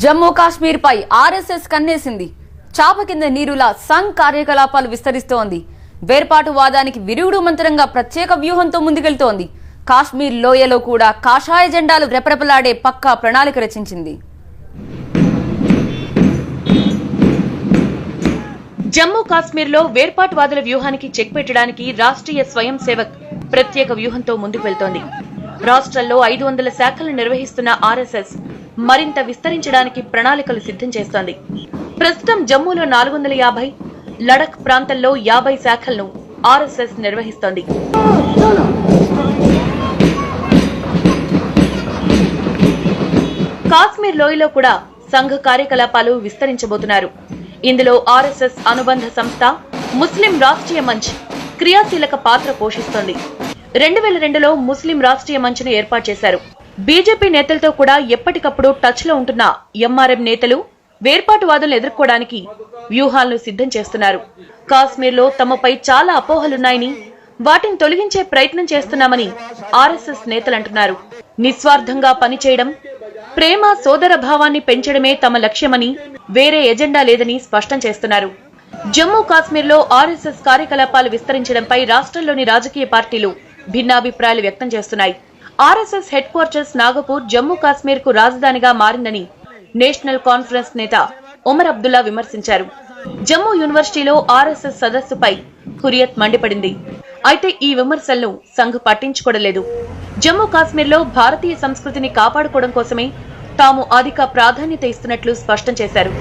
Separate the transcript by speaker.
Speaker 1: జమ్మూ కాశ్మీర్ పై RSS కన్నేసింది. చాప కింద నీరులా సంఘ్ కార్యకలాపాలు విస్తరిస్తోంది. వేర్పాటువాదానికి విరుగుడు మంత్రంగా ప్రత్యేక వ్యూహంతో ముందుకెళ్తోంది. కాశ్మీర్ లోయలో కూడా కాషాయ జెండాలు రెపరెపలాడే పక్కా ప్రణాళిక రచించింది.
Speaker 2: జమ్మూ కాశ్మీర్లో వేర్పాటువాదుల వ్యూహానికి చెక్ పెట్టడానికి రాష్ట్రీయ స్వయం సేవక్ ప్రత్యేక వ్యూహంతో ముందుకు వెళ్తోంది. రాష్ట్రంలో 500 శాఖలు నిర్వహిస్తున్న ఆర్ఎస్ఎస్ మరింత విస్తరించడానికి ప్రణాళికలు సిద్ధం చేస్తోంది. ప్రస్తుతం జమ్మూలో 450, లడఖ్ ప్రాంతంలో 50 శాఖలను ఆర్ఎస్ఎస్ నిర్వహిస్తోంది. కాశ్మీర్ లోయలో కూడా సంఘ కార్యకలాపాలు విస్తరించబోతున్నారు. ఇందులో ఆర్ఎస్ఎస్ అనుబంధ సంస్థ ముస్లిం రాష్ట్రీయ మంచ్ క్రియాశీలక పాత్ర పోషిస్తోంది. 2002లో ముస్లిం రాష్ట్రీయ మంచ్ను ఏర్పాటు చేశారు. బీజేపీ నేతలతో కూడా ఎప్పటికప్పుడు టచ్ లో ఉంటున్న ఎంఆర్ఎం నేతలు వేర్పాటువాదులను ఎదుర్కోవడానికి వ్యూహాలను సిద్ధం చేస్తున్నారు. కాశ్మీర్లో తమపై చాలా అపోహలున్నాయని, వాటిని తొలగించే ప్రయత్నం చేస్తున్నామని ఆర్ఎస్ఎస్ నేతలు అంటున్నారు. నిస్వార్థంగా పనిచేయడం, ప్రేమ సోదర భావాన్ని పెంచడమే తమ లక్ష్యమని, వేరే ఎజెండా లేదని స్పష్టం చేస్తున్నారు. జమ్మూ కాశ్మీర్లో ఆర్ఎస్ఎస్ కార్యకలాపాలు విస్తరించడంపై రాష్ట్రంలోని రాజకీయ పార్టీలు భిన్నాభిప్రాయాలు వ్యక్తం చేస్తున్నాయి. RSS head quarters Nagpur Jammu Kashmir కు రాజధానిగా మారిందని నేషనల్ కాన్ఫరెన్స్ నేత ఒమర్ అబ్దుల్లా విమర్శించారు. జమ్మూ యూనివర్సిటీలో ఆర్ఎస్ఎస్ సదస్సుపై హురియత్ మండిపడింది. అయితే ఈ విమర్శలను సంఘ్ పట్టించుకోవలేదు. జమ్మూ కాశ్మీర్లో భారతీయ సంస్కృతిని కాపాడుకోవడం కోసమే తాము అధిక ప్రాధాన్యత ఇస్తున్నట్లు స్పష్టం చేశారు.